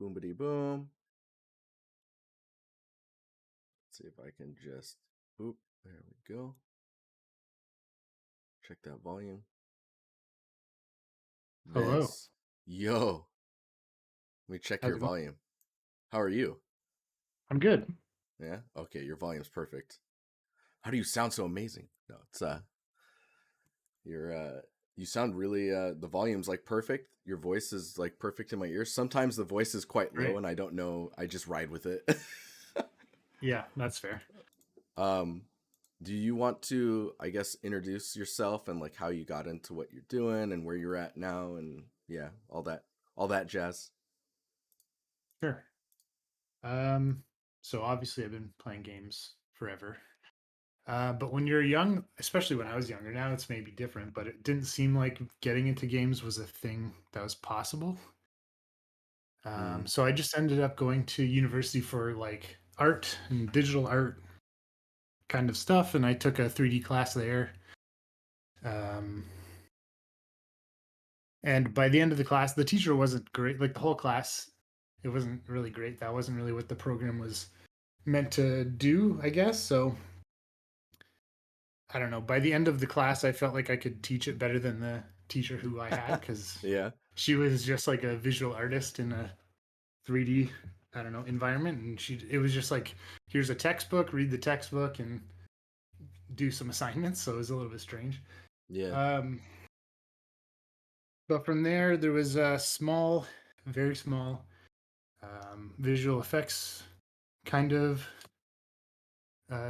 Boomity boom. Let's see if I can just. Oop, there we go. Check that volume. Hello. Vince. Yo. Let me check How's your it going? volume. How are you? I'm good. Yeah? Okay, your volume's perfect. How do you sound so amazing? No, it's you're you sound really the volume's like perfect. Your voice is like perfect in my ears. Sometimes the voice is quite low Great. and I don't know. I just ride with it. Yeah, that's fair. um do you want to, I guess, introduce yourself and like how you got into what you're doing and where you're at now and yeah, all that jazz. Sure. Um, so obviously I've been playing games forever. But when you're young, especially when I was younger, now it's maybe different, but it didn't seem like getting into games was a thing that was possible. Mm, So I just ended up going to university for like art and digital art kind of stuff, and I took a 3D class there. Um, and by the end of the class, the teacher wasn't great. Like the whole class, it wasn't really great. That wasn't really what the program was meant to do, I guess. So I don't know. By the end of the class, I felt like I could teach it better than the teacher who I had because yeah. she was just like a visual artist in a 3D, I don't know, environment. And it was just like, here's a textbook, read the textbook and do some assignments. So it was a little bit strange. Yeah. Um, but from there was a small, very small visual effects kind of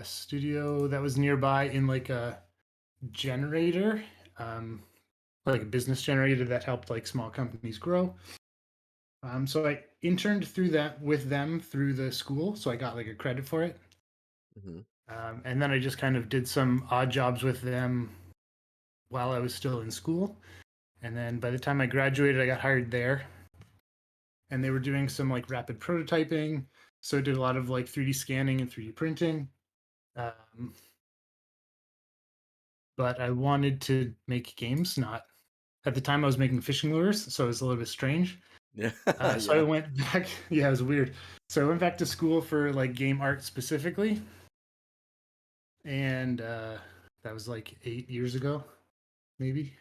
studio that was nearby in like a generator, um, like a business generator that helped like small companies grow. So I interned through that with them through the school, so I got like a credit for it. Hmm. And then I just kind of did some odd jobs with them while I was still in school. And then by the time I graduated, I got hired there, and they were doing some like rapid prototyping. So I did a lot of like 3D scanning and 3D printing. Um, but I wanted to make games, not at the time I was making fishing lures, so it was a little bit strange. Yeah. So I Yeah. went back. Yeah, it was weird. So I went back to school for like game art specifically, and that was like 8 years ago, maybe.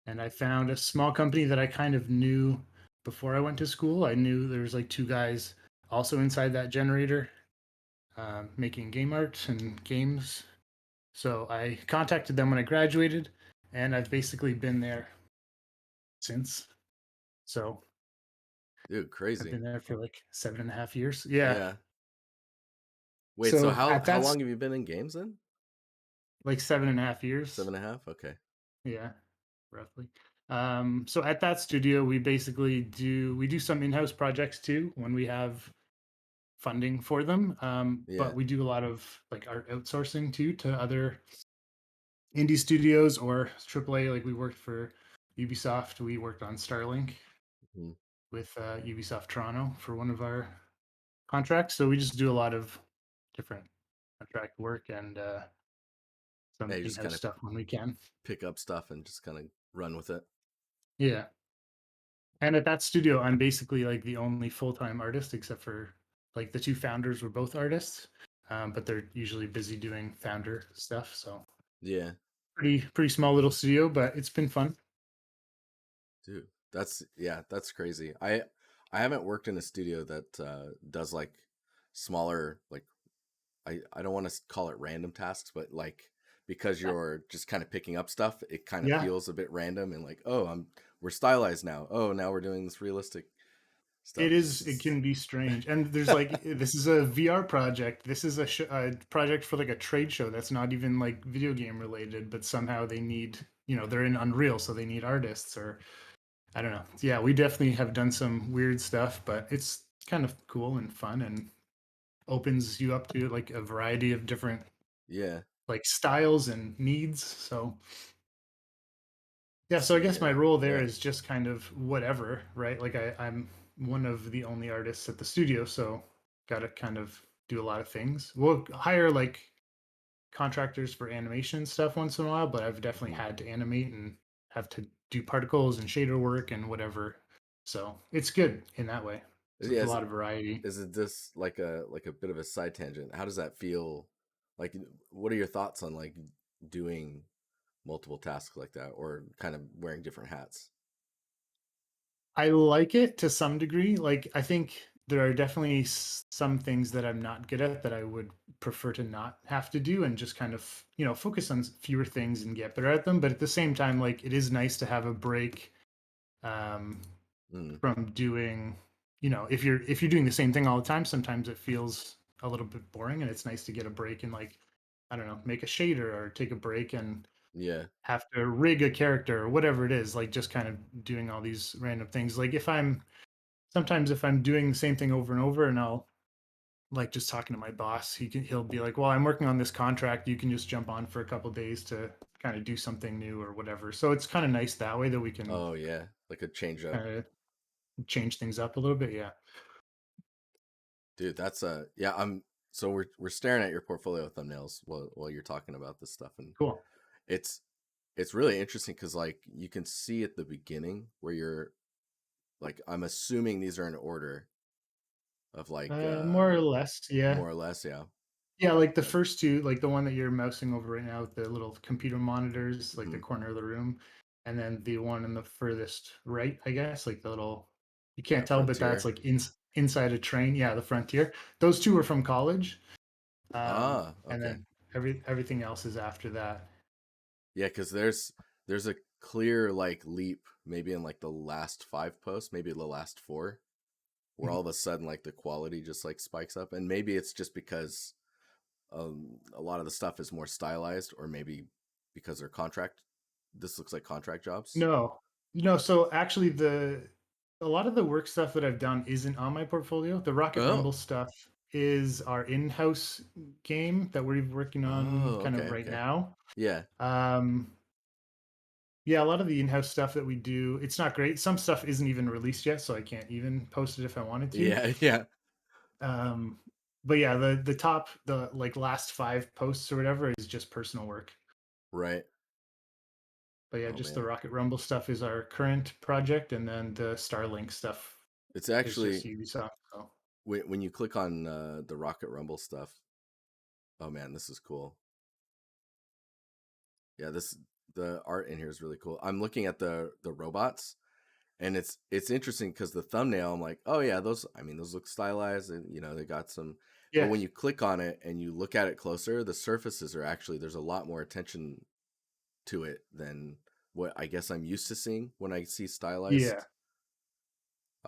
And I found a small company that I kind of knew before I went to school. I knew there was like two guys also inside that generator making game art and games. So I contacted them when I graduated, and I've basically been there since. So Dude, I've crazy. been there for like 7.5 years. Yeah. Yeah. Wait, so So how at how that long have you been in games then? like 7.5 years. 7.5? Okay. Yeah, roughly. So at that studio, we do some in-house projects too when we have funding for them. But Yeah. we do a lot of like art outsourcing too to other indie studios or AAA. Like we worked for Ubisoft. We worked on Starlink Mhm. with Ubisoft Toronto for one of our contracts. So we just do a lot of different contract work and Yeah, some you just in-house kind of stuff when we can. pick up stuff and just kind of run with it. Yeah. And at that studio, I'm basically like the only full-time artist, except for like the two founders were both artists, but they're usually busy doing founder stuff. So Yeah. pretty small little studio, but it's been fun. Dude, that's crazy. I haven't worked in a studio that does like smaller, like, I don't want to call it random tasks, but like because you're just kind of picking up stuff, it kind of Yeah, feels a bit random and like, oh, we're stylized now. Oh, now we're doing this realistic it stuff. is. It's It just can be strange, and there's like this is a VR project. This is a project for like a trade show that's not even like video game related, but somehow they need they're in Unreal, so they need artists or I don't know. Yeah, we definitely have done some weird stuff, but it's kind of cool and fun and opens you up to like a variety of different yeah, like styles and needs. So yeah, so I see, guess my role there yeah, is just kind of whatever, right? Like I'm one of the only artists at the studio, so gotta kind of do a lot of things. We'll hire like contractors for animation stuff once in a while, but I've definitely mhm. had to animate and have to do particles and shader work and whatever. So it's good in that way. So Yeah, it's a lot of variety. is it this like a bit of a side tangent? How does that feel? Like, what are your thoughts on like doing multiple tasks like that, or kind of wearing different hats? I like it to some degree. Like, I think there are definitely some things that I'm not good at that I would prefer to not have to do and just kind of, focus on fewer things and get better at them. But at the same time, like, it is nice to have a break um, Mm, from doing, if you're doing the same thing all the time, sometimes it feels a little bit boring, and it's nice to get a break and like, I don't know, make a shader or take a break and yeah. have to rig a character or whatever it is, like just kind of doing all these random things. Like if I'm doing the same thing over and over and I'll like just talking to my boss, he'll be like, "Well, I'm working on this contract. You can just jump on for a couple days to kind of do something new or whatever." So it's kind of nice that way that we can Oh yeah, like a change up, kind of change things up a little bit. Yeah. dude. That's yeah. So we're staring at your portfolio thumbnails while you're talking about this stuff, and Cool. it's it's really interesting because like you can see at the beginning where you're like, I'm assuming these are in order of like More or less. Yeah. more or less, yeah. Yeah, like the Uh, first two, like the one that you're mousing over right now with the little computer monitors, like the mhm. corner of the room, and then the one in the furthest right, I guess, like the little, you Yeah, can't tell, but that's Frontier. like inside a train. Yeah, the Frontier. Those two were from college, Ah, and okay. then everything else is after that. Yeah, because there's a clear like leap, maybe in like the last five posts, maybe the last four, where all Mhm. of a sudden like the quality just like spikes up, and maybe it's just because a lot of the stuff is more stylized, or maybe because they're contract. This looks like contract jobs. No, no. So actually, the a lot of the work stuff that I've done isn't on my portfolio. The Rocket Rumble Oh, stuff is our in-house game that we're working on oh, kind of okay, right okay, now. yeah, Um, yeah, a lot of the in-house stuff that we do, it's not great. Some stuff isn't even released yet, so I can't even post it if I wanted to. yeah, yeah, Um, but yeah, the like last five posts or whatever is just personal work. right. But yeah, Oh just the man, Rocket Rumble stuff is our current project, and then the Starlink stuff it's is just actually Ubisoft. So when you click on the Rocket Rumble stuff. Oh man, this is cool. Yeah, this the art in here is really cool. I'm looking at the robots, and it's interesting because the thumbnail, I'm like, oh yeah, those. I mean, those look stylized, and they got some. But yeah, when you click on it and you look at it closer, the surfaces are actually, there's a lot more attention to it than what I guess I'm used to seeing when I see yeah. stylized.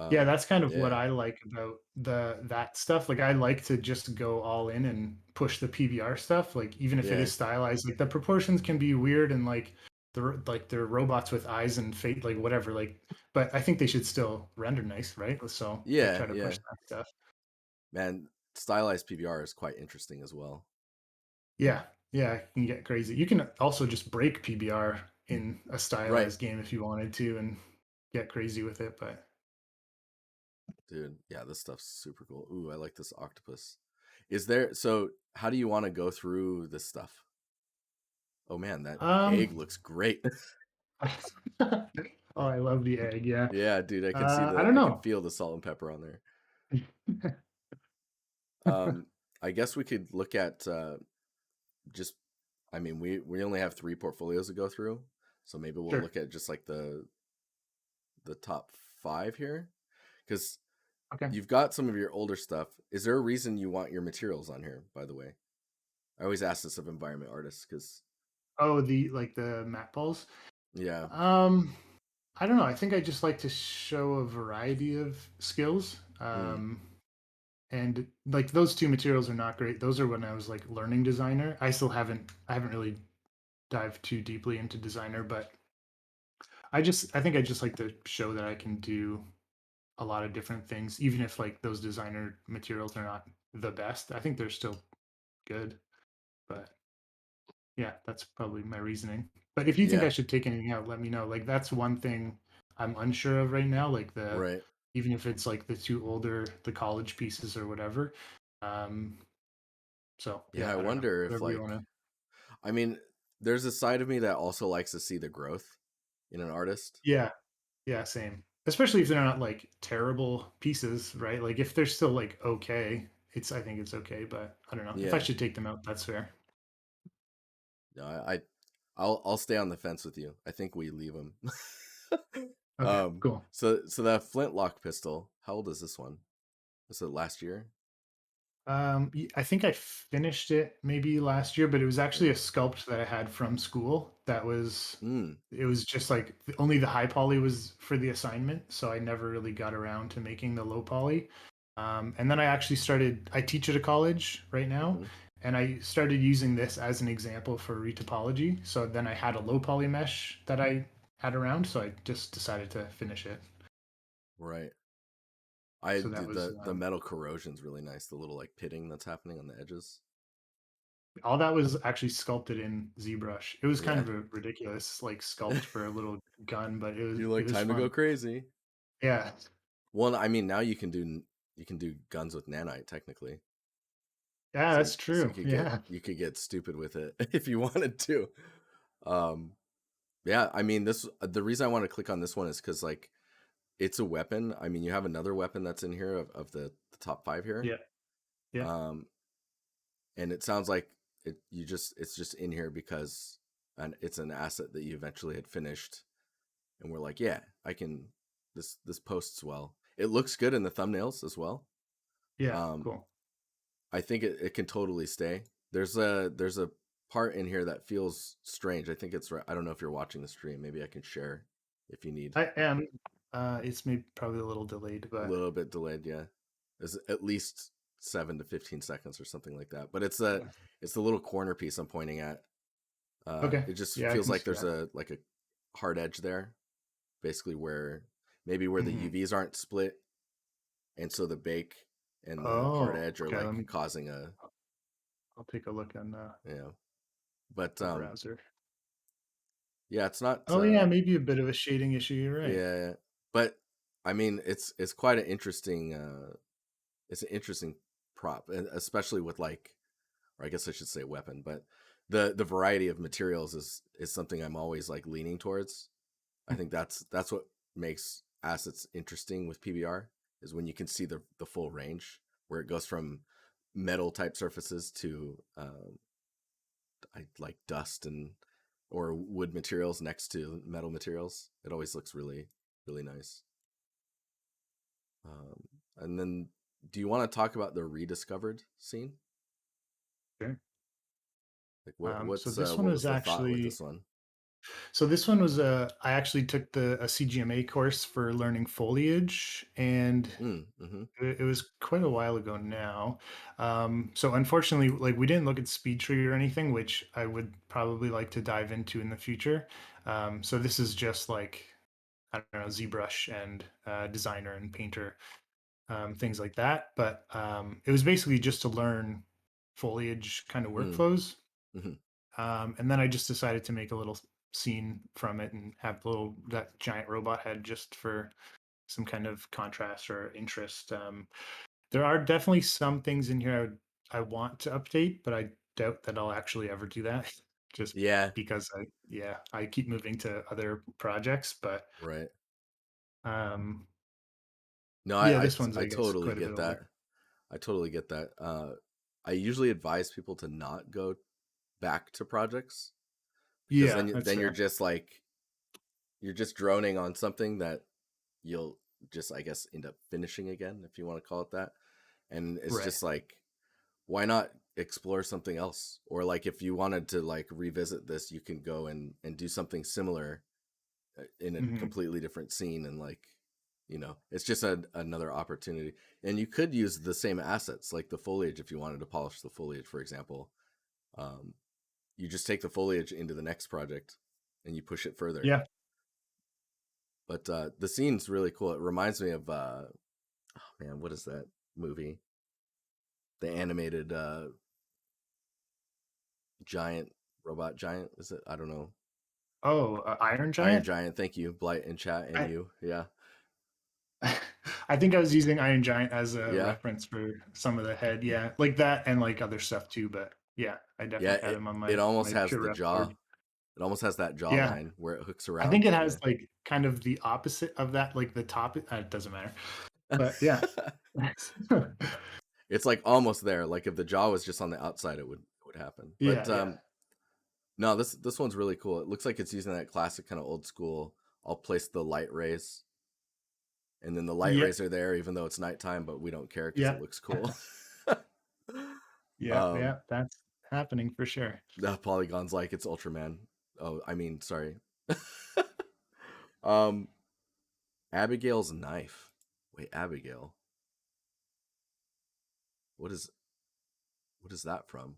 Yeah, that's kind of what Yeah, I like about that stuff. Like I like to just go all in and push the PBR stuff. Like even if it yeah, is stylized, like the proportions can be weird and like they're robots with eyes and fate, like whatever. Like, but I think they should still render nice, right? So I yeah, try to push yeah. that stuff. Man, stylized PBR is quite interesting as well. Yeah, yeah, it can get crazy. You can also just break PBR in a Right, stylized game if you wanted to and get crazy with it. But dude. Yeah, this stuff's super cool. Ooh, I like this octopus. Is there, so how do you want to go through this stuff? Oh man, that egg um, looks great. oh, I love the egg. Yeah. Yeah, dude, I can see I don't I can know. feel the salt and pepper on there. Um, I guess we could look at just, I mean, we only have three portfolios to go through, so maybe we'll Sure. look at just like the top five here, because Okay. you've got some of your older stuff. Is there a reason you want your materials on here, by the way? I always ask this of environment artists because, Oh, the mat balls. yeah, Um, I don't know. I think I just like to show a variety of skills. mm, And like those two materials are not great. Those are when I was like learning designer. I haven't really dived too deeply into designer, but I think I just like to show that I can do a lot of different things, even if like those designer materials are not the best. I think they're still good, but yeah, that's probably my reasoning. But if you think I yeah, should take anything out, let me know. Like that's one thing I'm unsure of right now. Like the right, even if it's like the college pieces or whatever. Um, so yeah. yeah, I I don't know. wonder if Whatever you like, want to. I mean, there's a side of me that also likes to see the growth in an artist. Yeah, yeah, same. especially if they're not like terrible pieces, right? Like if they're still like okay, I think it's okay, but I don't know. If I Yeah. should take them out, that's fair. No, I'll stay on the fence with you. I think we leave them. Okay, cool. So that flintlock pistol. How old is this one? Was it last year? I think I finished it maybe last year, but it was actually a Okay. sculpt that I had from school. Mm, It was just like only the high poly was for the assignment, so I never really got around to making the low poly. And then I teach at a college right now, hmm. and I started using this as an example for retopology. So then I had a low poly mesh that I had around, so I just decided to finish it. Right. I So that did was the metal corrosion's really nice. The little like pitting that's happening on the edges. all that was actually sculpted in ZBrush. It was kind Yeah. of a ridiculous like sculpt for a little gun, but You're it like was time to go fun. crazy. Yeah. Well, I mean, now you can do guns with nanite technically. Yeah, that's So true. Yeah. you could get stupid with it if you wanted to. Um yeah, I mean this the reason I want to click on this one is cuz like it's a weapon. I mean, you have another weapon that's in here of the top 5 here. Yeah. Yeah. Um and it sounds like it's just in here because it's an asset that you eventually had finished and we're like, yeah, I can this posts well. It looks good in the thumbnails as well. Yeah. Um Cool. I think it can totally stay. There's a part in here that feels strange. I think it's right. I don't know if you're watching the stream. Maybe I can share if you need. I am. It's maybe probably a little delayed, A but little bit delayed, yeah. It's at least 7 to 15 seconds or something like that. But it's the little corner piece I'm pointing at. okay. It just Yeah, I feels can like see there's that. a hard edge there, basically where maybe where the Hmm. UVs aren't split, and so the bake and the hard Oh, edge are okay. like causing a I'll take a look on you know. But the browser. yeah, it's not. Oh yeah, maybe a bit of a shading issue. You're right. Yeah, but I mean, it's quite an interesting. It's an interesting prop, and especially with like, or I guess I should say weapon, but the variety of materials is something I'm always like leaning towards. I think that's what makes assets interesting with PBR is when you can see the full range, where it goes from metal type surfaces to like dust and or wood materials next to metal materials. It always looks really nice. Um, and then, do you want to talk about the rediscovered scene? Sure. Like, So this one what was was the thought with actually this one? So this one was I actually took the a CGMA course for learning foliage, and Mm, mm-hmm, it was quite a while ago now. So unfortunately, like we didn't look at speed tree or anything, which I would probably like to dive into in the future. So this is just like I don't know ZBrush and designer and painter, things like that. But it was basically just to learn foliage kind of mm, workflows. mm-hmm. And then I just decided to make a little scene from it and have that giant robot head just for some kind of contrast or interest. There are definitely some things in here I want to update, but I doubt that I'll actually ever do that. Just Yeah, because I keep moving to other projects. But right. um, No, yeah, this one's I I guess totally quite a bit get that. older. I totally get that. I usually advise people to not go back to projects because Yeah, that's then fair. you're just droning on something that you'll just I guess end up finishing again if you want to call it that. And it's Right. just like why not explore something else? Or like if you wanted to like revisit this, you can go and do something similar in a Hmm. completely different scene and like it's just another opportunity. And you could use the same assets like the foliage if you wanted to polish the foliage, for example. Um, you just take the foliage into the next project and you push it further. Yeah. But the scene's really cool. It reminds me of oh man, what is that movie? The animated giant robot giant, is it? I don't know. Oh, Iron Iron Giant. Giant, thank you. Blight in chat and I you. Yeah. I think I was using Iron Giant as a Yeah. reference for some of the head, yeah, like that and like other stuff too. But yeah, I Yeah, definitely had him on it almost my has pure the ref jaw. board. It almost has that Yeah. jawline where it hooks I around think it kind has like kind of the opposite of that, like the top. It doesn't matter, but yeah, of. It's like almost there. Like if the jaw was just on the outside, it would happen. But yeah, yeah, no, this one's really cool. It looks like it's using that classic kind of old school. I'll place the light rays, and then the light yeah, rays are there, even though it's nighttime, but we don't care because yeah, it looks cool. yeah, um, yeah. That's happening for sure. the polygon's like it's Ultraman. Oh, I mean, sorry. um, Abigail's knife. Wait, Abigail. What is what is that from?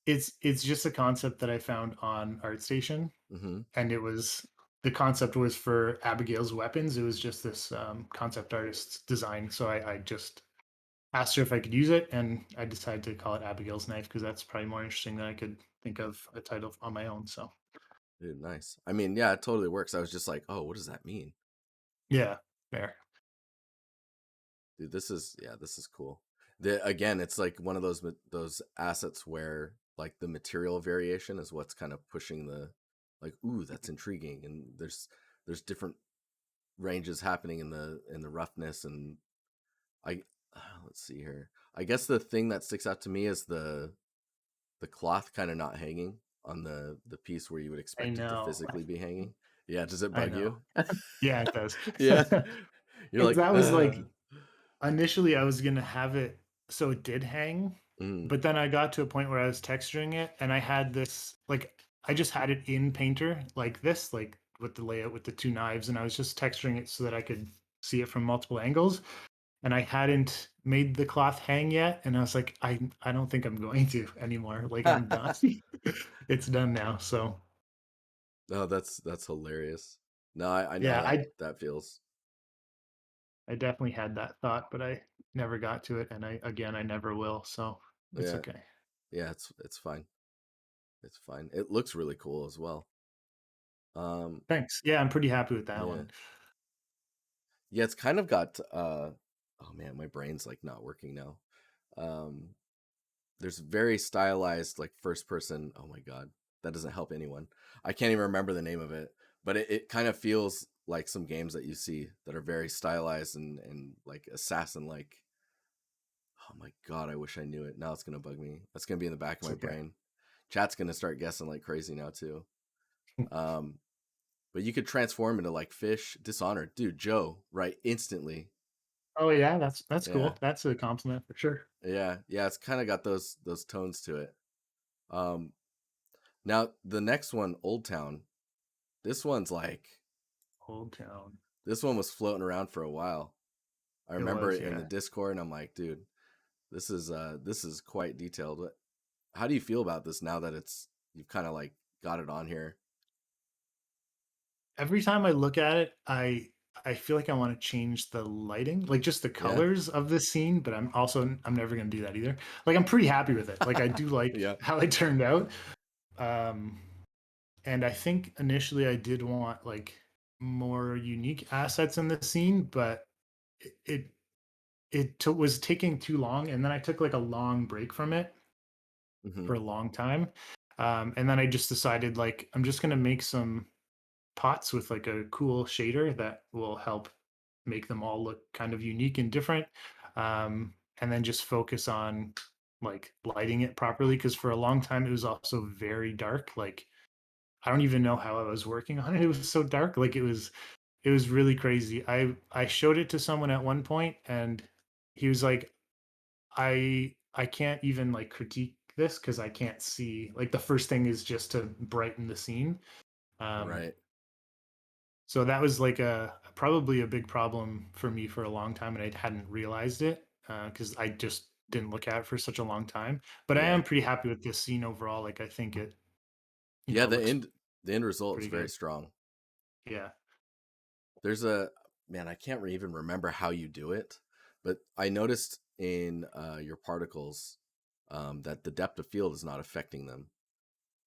It's just a concept that I found on ArtStation, Mm-hmm. and the concept was for Abigail's weapons. It was just this concept artist's design. So I just asked her if I could use it, and I decided to call it Abigail's knife because that's probably more interesting than I could think of a title on my own. So Dude, nice. I mean, yeah, it totally works. I was just like, oh, what does that mean? yeah, fair. Dude, this is cool. Again, it's like one of those assets where like the material variation is what's kind of pushing the like, ooh, that's intriguing. And there's different ranges happening in the roughness and I let's see here. I guess the thing that sticks out to me is the cloth kind of not hanging on the piece where you would I expect it to know. physically be hanging. Yeah, does it I bug know. you? Yeah, it does. Yeah. You're Because like, that was like initially I was gonna have it so it did hang, mm, but then I got to a point where I was texturing it and I had this like I just had it in Painter like this, like with the layout with the two knives, and I was just texturing it so that I could see it from multiple angles. And I hadn't made the cloth hang yet, and I was like, I don't think I'm going to anymore. Like I'm done. It's done now. So no, that's hilarious. No, I know yeah, how that feels. I definitely had that thought, but I never got to it, and I never will. So it's Yeah, okay. yeah, it's fine. It's fine. It looks really cool as well. Um, Thanks. Yeah, I'm pretty happy with that yeah, one. yeah, it's kind of got. Oh man, my brain's like not working now. Um, there's very stylized like first person. Oh my god, that doesn't help anyone. I can't even remember the name of it, but it kind of feels like some games that you see that are very stylized and like assassin like. Oh my god, I wish I knew it. Now it's gonna bug me. That's gonna be in the back of It's my okay. brain. Chat's gonna start guessing like crazy now too. Um, but you could transform into like fish, Dishonored, dude. Joe, right? Instantly. Oh yeah, that's Yeah, cool. That's a compliment for sure. yeah, yeah. It's kind of got those tones to it. Um, now the next one, Old Town. This one's like Old Town. this one was floating around for a while. I It remember was, it in the yeah. Discord, and I'm like, dude, this is quite detailed. How do you feel about this now that it's you've kind of like got it on here? Every time I look at it, I feel like I want to change the lighting, like just the Yeah, colors of the scene, but I'm never gonna do that either. Like I'm pretty happy with it. Like I do like yeah. how it turned out. Um and I think initially I did want like more unique assets in the scene, but it was taking too long, and then I took like a long break from it Hmm. for a long time. And then I just decided like I'm just gonna make some pots with like a cool shader that will help make them all look kind of unique and different. And then just focus on like lighting it properly because for a long time it was also very dark. Like I don't even know how I was working on it. It was so dark. Like it was really crazy. I showed it to someone at one point and he was like, I can't even like critique this because I can't see. Like the first thing is just to brighten the scene. Um, Right. so that was like a probably a big problem for me for a long time, and I hadn't realized it because I just didn't look at it for such a long time. But I Yeah. am pretty happy with this scene overall. Like I think it, Yeah. looks The end result is pretty very good. strong. Yeah, There's a man. I can't even remember how you do it, but I noticed in your particles that the depth of field is not affecting them.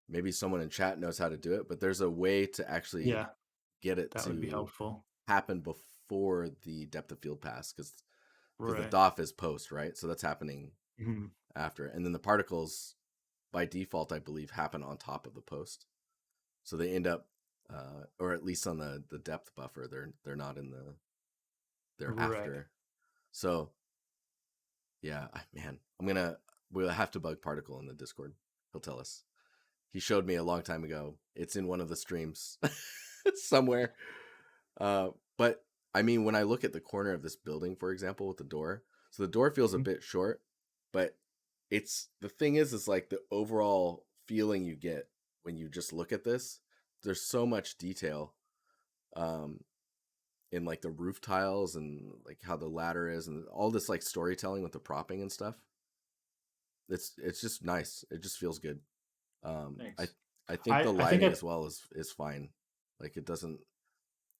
Maybe someone in chat knows how to do it, but there's a way to actually yeah, get it that would be to helpful. happen before the depth of field pass because the Right. DOF is post, right? So that's happening Mhm. after, and then the particles by default, I believe, happen on top of the post. So they end up, or at least on the depth buffer, they're not in they're Right. after. So yeah, man, we'll have to bug Particle in the Discord. He'll tell us. He showed me a long time ago. It's in one of the streams somewhere. But I mean, when I look at the corner of this building, for example, with the door, so the door feels a Mhm. bit short, but it's the thing is like the overall feeling you get when you just look at this. There's so much detail um, in like the roof tiles and like how the ladder is and all this like storytelling with the propping and stuff. It's just nice. It just feels good. Um, I Thanks. I think the I think lighting I as well is fine. Like it doesn't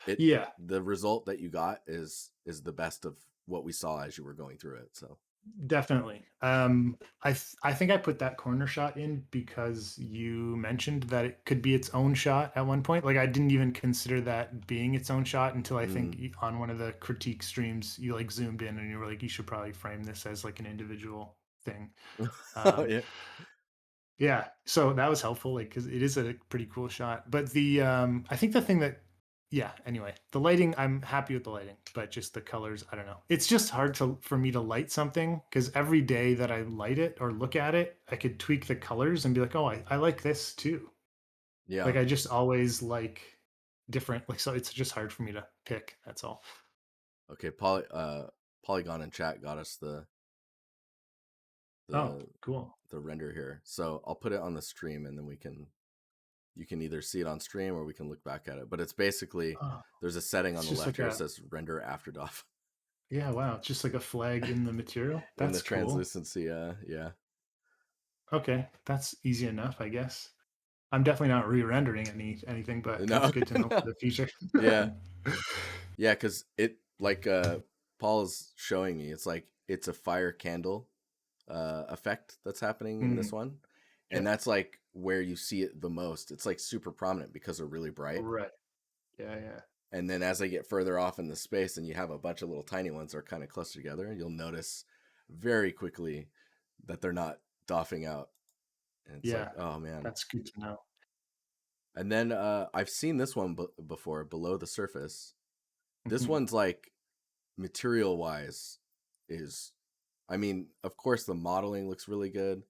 it yeah, the result that you got is the best of what we saw as you were going through it. So definitely. I think I put that corner shot in because you mentioned that it could be its own shot at one point. Like I didn't even consider that being its own shot until I think mm. on one of the critique streams you like zoomed in and you were like, you should probably frame this as like an individual thing. Um, Yeah. Yeah, so that was helpful, like, because it is a pretty cool shot. But I think the thing that, yeah. Anyway, the lighting, I'm happy with the lighting, but just the colors, I don't know. It's just hard to for me to light something because every day that I light it or look at it, I could tweak the colors and be like, oh, I like this too. Like Yeah. I just always like different, like so. It's just hard for me to pick. That's all. Okay. Polygon in chat got us Oh, the cool. the render here. So I'll put it on the stream and then you can either see it on stream or we can look back at it. But it's basically Oh, there's a setting on it's the just left like here. It a says render after DOF yeah. Wow, it's just like a flag in the material. in the That's cool. translucency. Yeah. Okay, that's easy enough, I guess. I'm definitely not re-rendering anything, but that's No, good to know no. for the future. Yeah. Yeah, because it like Paul is showing me, it's like it's a fire candle effect that's happening in this Mm, one. And yeah, that's like where you see it the most. It's like super prominent because they're really bright. right. Yeah, yeah, And then as they get further off in the space and you have a bunch of little tiny ones that are kind of clustered together, you'll notice very quickly that they're not doffing out. And it's like, yeah. oh man. That's good to know. And then I've seen this one before, below the surface. This Mhm. one's like material wise is, I mean, of course the modeling looks really good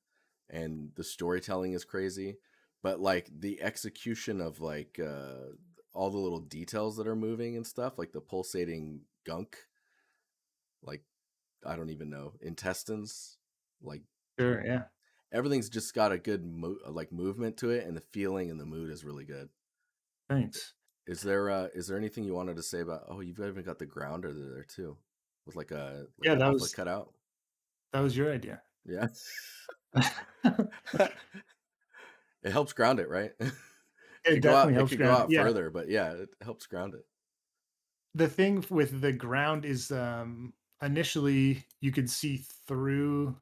and the storytelling is crazy, but like the execution of like all the little details that are moving and stuff, like the pulsating gunk, like I don't even know, intestines, like Sure. Yeah. everything's just got a good like movement to it, and the feeling and the mood is really good. Thanks. Is there anything you wanted to say about, oh, you've even got the grounder there too with like Yeah, an offlet cutout. that was your idea. Yeah. It helps ground it, right? It definitely It helps could go ground it. out Yeah. further, but yeah, it helps ground it. The thing with the ground is initially you could see through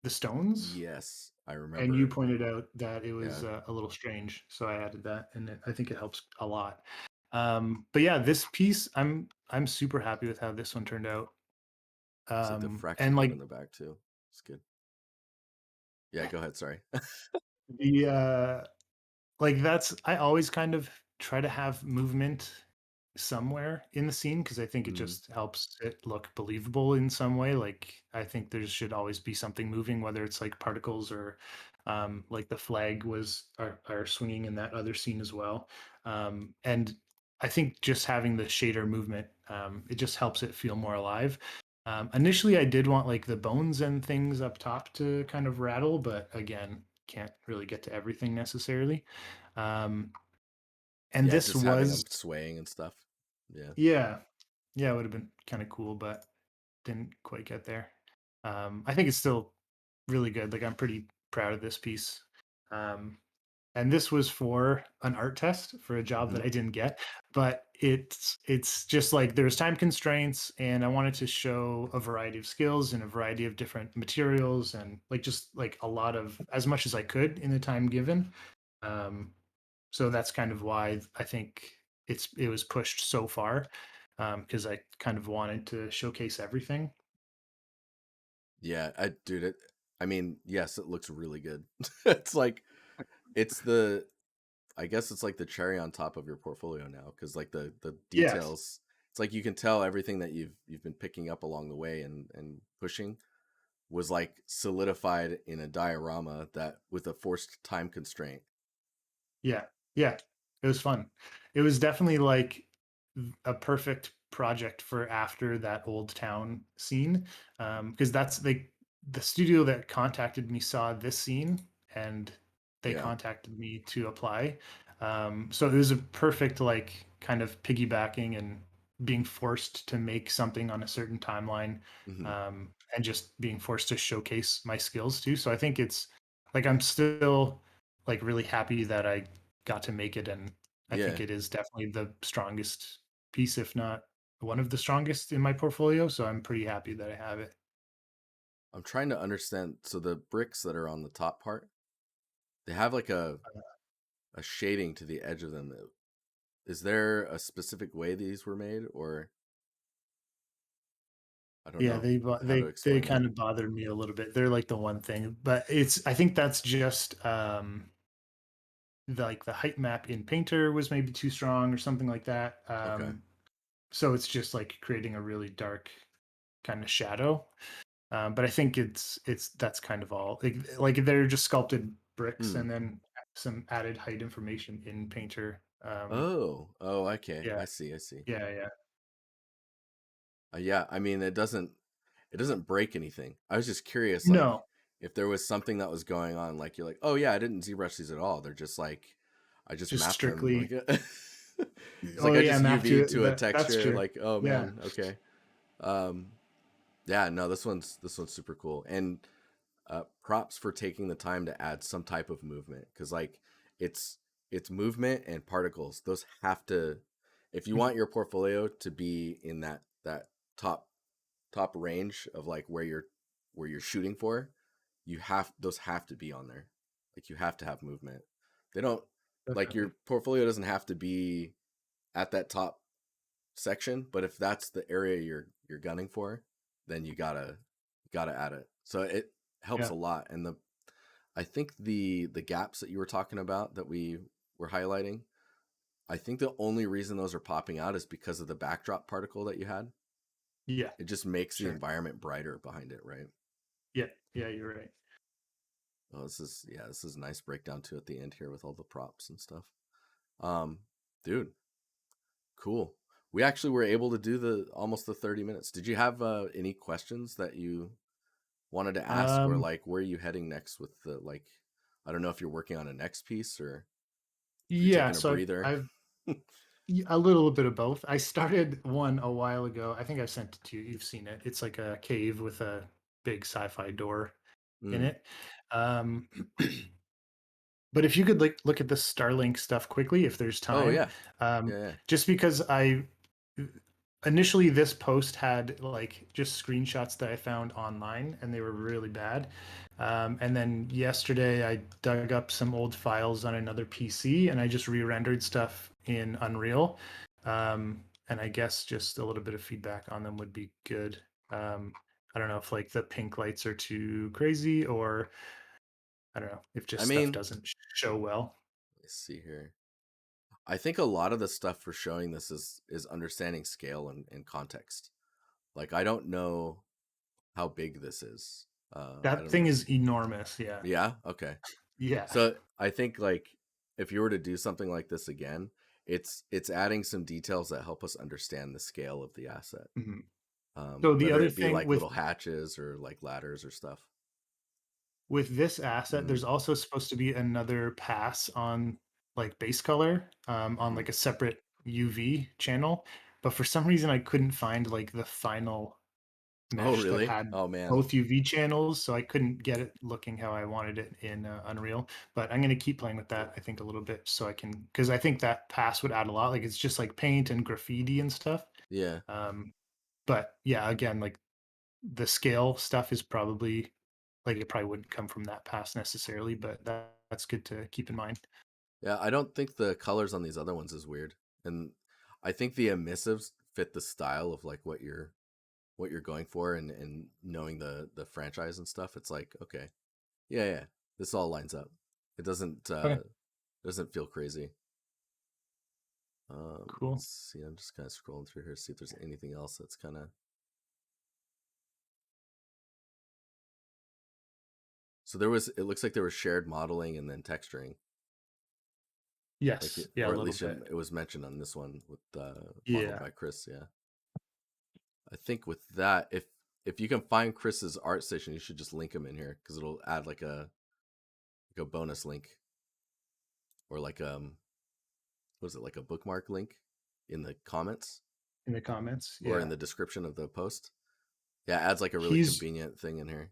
the stones. Yes, I And you remember. pointed out that it was Yeah. a little strange, so I added that, and I think it helps a lot. But yeah, this piece, I'm super happy with how this one turned out. It's like the fractured And wood like in the back too. It's good. Yeah, go ahead, sorry. the like that's I always kind of try to have movement somewhere in the scene because I think it Mm. just helps it look believable in some way. Like I think there should always be something moving, whether it's like particles or like the flag was are swinging in that other scene as well. And I think just having the shader movement, it just helps it feel more alive. Initially, I did want like the bones and things up top to kind of rattle, but again, can't really get to everything necessarily. Um, and Yeah, this just having was them swaying and stuff. Yeah. yeah, yeah, it would have been kind of cool, but didn't quite get there. I think it's still really good. Like I'm pretty proud of this piece. Um, and this was for an art test for a job Hmm. that I didn't get, but it's just like there's time constraints, and I wanted to show a variety of skills and a variety of different materials, and like just like a lot of as much as I could in the time given. Um, so that's kind of why I think it was pushed so far because I kind of wanted to showcase everything. Yeah, dude, I mean, yes, it looks really good. It's like it's the I guess it's like the cherry on top of your portfolio now, because like the Yes. details, it's like you can tell everything that you've been picking up along the way and pushing was like solidified in a diorama that with a forced time constraint. Yeah. Yeah. It was fun. It was definitely like a perfect project for after that old town scene. Because that's the studio that contacted me saw this scene and they Yeah. contacted me to apply. So it was a perfect like kind of piggybacking and being forced to make something on a certain timeline, Hmm. and just being forced to showcase my skills too. So I think it's like I'm still like really happy that I got to make it, and I think Yeah. it is definitely the strongest piece, if not one of the strongest in my portfolio. So I'm pretty happy that I have it. I'm trying to understand. So the bricks that are on the top part, they have like a shading to the edge of them. Is there a specific way these were made, or I don't Yeah, know how to they explain that? kind of bothered me a little bit. They're like the one thing, but it's I think that's just like the height map in Painter was maybe too strong or something like that. Okay. So it's just like creating a really dark kind of shadow. But I think it's that's kind of all. Like they're just sculpted bricks Hmm. and then some added height information in Painter. Oh. Oh. Okay. Yeah, I see. I see. yeah, yeah. Yeah. I mean, it doesn't break anything. I was just curious, like, No, if there was something that was going on, like you're like, oh yeah, I didn't ZBrush these at all. They're just like, I just just mapped them. Like, strictly. it's like Oh I yeah, just map to UV it. to a That's texture. true. Like, oh Yeah. man, okay. Um, yeah, no, this one's super cool, and props for taking the time to add some type of movement, because like it's it's movement and particles. Those have to, if you Mhm. want your portfolio to be in that top top range of like where you're shooting for, those have to be on there. Like you have to have movement. They don't, like Definitely. your portfolio doesn't have to be at that top section, but if that's the area you're gunning for, then you gotta add it. So it helps Yeah. a lot. And I think the gaps that you were talking about that we were highlighting, I think the only reason those are popping out is because of the backdrop particle that you had. Yeah. It just makes the Sure. environment brighter behind it, right? Yeah. Yeah. You're right. Oh, this is a nice breakdown too at the end here with all the props and stuff. Um, dude, cool. We actually were able to do the almost the 30 minutes. Did you have any questions that you wanted to ask, or Um. like where are you heading next with the, like, I don't know if you're working on a next piece or if you're Yeah. taking a So breather. I've a little bit of both. I started one a while ago. I think I've sent it to you. You've seen it. It's like a cave with a big sci-fi door in Mm. it. Um, but if you could like look at the Starlink stuff quickly, if there's Oh time, yeah. Yeah, yeah. just because I initially this post had like just screenshots that I found online and they were really bad. And then yesterday I dug up some old files on another PC and I just re-rendered stuff in Unreal. And I guess just a little bit of feedback on them would be good. I don't know if like the pink lights are too crazy or I don't know if I just stuff mean, doesn't show well. let's see here. I think a lot of the stuff for showing this is understanding scale and context. Like I don't know how big this is. I That don't thing know. is enormous. Yeah. Yeah, okay. Yeah. So I think like if you were to do something like this again, it's adding some details that help us understand the scale of the asset. Mhm. So the Whether other it be thing like little hatches or like ladders or stuff. with this asset, Mm-hmm. there's also supposed to be another pass on like base color, on Mm-hmm. like a separate UV channel. But for some reason, I couldn't find like the final Oh, mesh that really? had Oh man. both UV channels, so I couldn't get it looking how I wanted it in Unreal. But I'm gonna keep playing with that, I think, a little bit, so I can, because I think that pass would add a lot. Like it's just like paint and graffiti and stuff. Yeah. Um, but yeah, again, like the scale stuff is probably like it probably wouldn't come from that pass necessarily, but that's good to keep in mind. Yeah, I don't think the colors on these other ones is weird. And I think the emissives fit the style of like what you're going for, and knowing the franchise and stuff. It's like, okay. Yeah, yeah. This all lines up. It doesn't Okay. Doesn't feel crazy. Cool. Let's see. I'm just kind of scrolling through here to see if there's anything else that's kind of. So there was. It looks like there was shared modeling and then texturing, Yes. Yeah, a or at little least bit. it was mentioned on this one with modeled Yeah. by Chris. Yeah, I think with that, if you can find Chris's art station, you should just link him in here because it'll add like a bonus link or like what is it, like a bookmark link in the comments In the comments. or in Yeah. the description of the post. Yeah, it adds like a really He's convenient thing in here.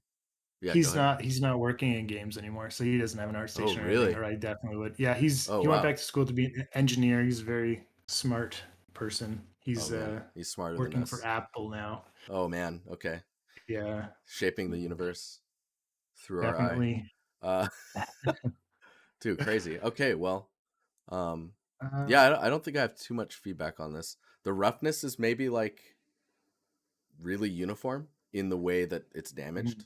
Yeah, go he's ahead. not working in games anymore, so he doesn't have an art Oh, station or anything, really? or I definitely would. Yeah, Oh, he went wow. back to school to be an engineer. He's a very smart person. Oh, He's man. He's smarter than working for us. Apple now. Oh, man. Okay. Yeah, Shaping the universe through our eye. definitely. Uh, dude, crazy. Okay, well, um, yeah, Uh, I don't think I have too much feedback on this. The roughness is maybe like really uniform in the way that it's mm, damaged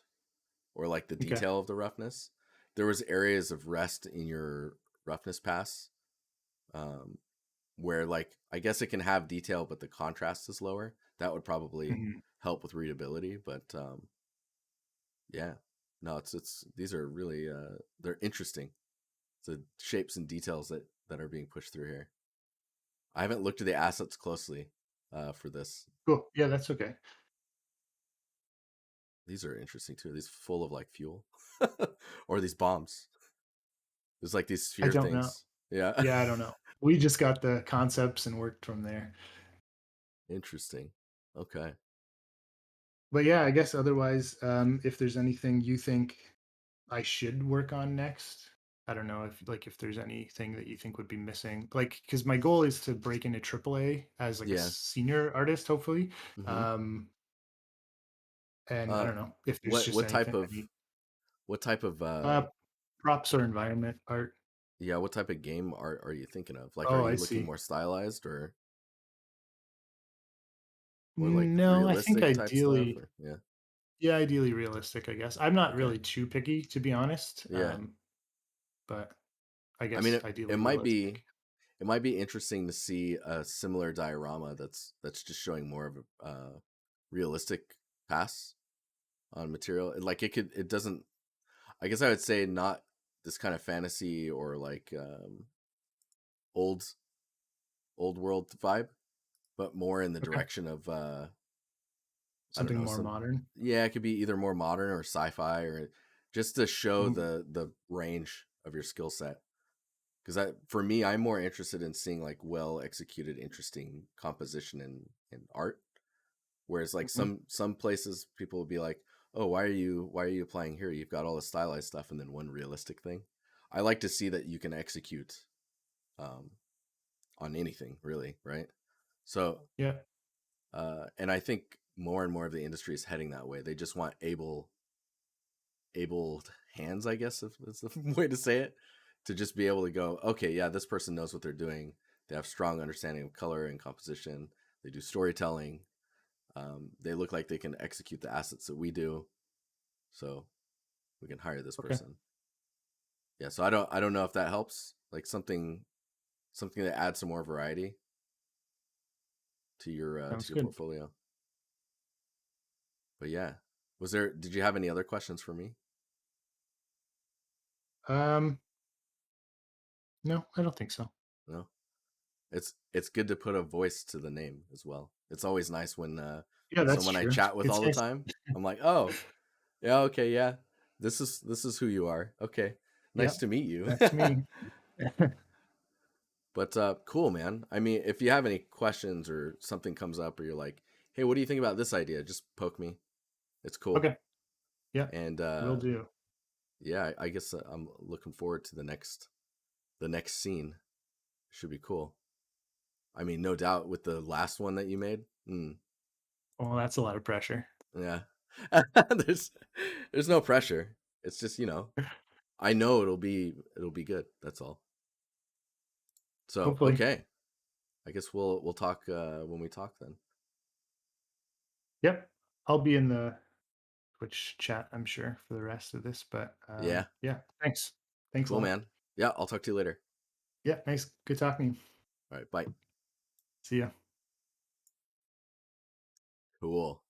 or like the okay. detail of the roughness. There was areas of rest in your roughness pass um, where like I guess it can have detail, but the contrast is lower. That would probably Mhm. help with readability. But yeah, no, it's these are really they're interesting. The shapes and details that are being pushed through here. I haven't looked at the assets closely for this. Cool. Yeah, that's okay. These are interesting too. These full of like fuel or these bombs. There's like these I sphere don't know. things. Yeah. Yeah, I don't know. We just got the concepts and worked from there. Interesting. Okay. But yeah, I guess otherwise, if there's anything you think I should work on next, I don't know if there's anything that you think would be missing. Like, because my goal is to break into AAA as like a Yeah. senior artist, hopefully. Mm-hmm. Um, and I Uh, don't know if there's what just what type anything I of need. what type of Uh, props or environment art. yeah, what type of game are you thinking of? Like, are Oh, I you looking see. more stylized or like No, I think realistic type stuff? ideally, Or yeah, yeah, ideally realistic, I guess. I'm not okay, really too picky, to be honest. yeah. But I I mean, guess it ideally might be realistic. it might be interesting to see a similar diorama that's just showing more of a realistic pass on material. Like it doesn't. I guess I would say not this kind of fantasy or like old old world vibe, but more in the Okay. direction of I don't Something know, more some modern. yeah, it could be either more modern or sci-fi or just to show Mhm. the range of your skill set. Because for me, I'm more interested in seeing like well executed, interesting composition and art. Whereas like Mhm. some places people will be like, oh, why are you applying here? You've got all the stylized stuff and then one realistic thing. I like to see that you can execute um, on anything really, right? So Yeah. and I think more and more of the industry is heading that way. They just want able hands, I guess if that's the way to say it, to just be able to go, okay, yeah, this person knows what they're doing. They have strong understanding of color and composition. They do storytelling. They look like they can execute the assets that we do, so we can hire this Okay. person. Yeah, so I don't know if that helps, like something that adds some more variety to Sounds your good. portfolio. But yeah, was there? Did you have any other questions for me? Um, no, I don't think so. No. It's good to put a voice to the name as well. It's always nice when Yeah, that's someone I true. chat with It's all the nice. time. I'm like, oh yeah, okay, yeah. This is who you are. Okay, Yeah, nice to meet you. that's me. But cool, man. I mean, if you have any questions or something comes up, or you're like, hey, what do you think about this idea? Just poke me. It's cool. Okay. Yeah, And will do. yeah, I guess I'm looking forward to the next scene. Should be cool. I mean, no doubt with the last one that you made. Well, that's a lot of pressure. Yeah. there's there's no pressure. It's just, I know it'll be good. That's all. So, Hopefully. okay. I guess we'll talk when we talk then. Yep. I'll be in the Twitch chat, I'm sure, for the rest of this. But Yeah. yeah, thanks. Thanks a Cool, lot. man. Yeah, I'll talk to you later. Yeah, thanks. Good talking to you. All right, bye. See ya. Cool.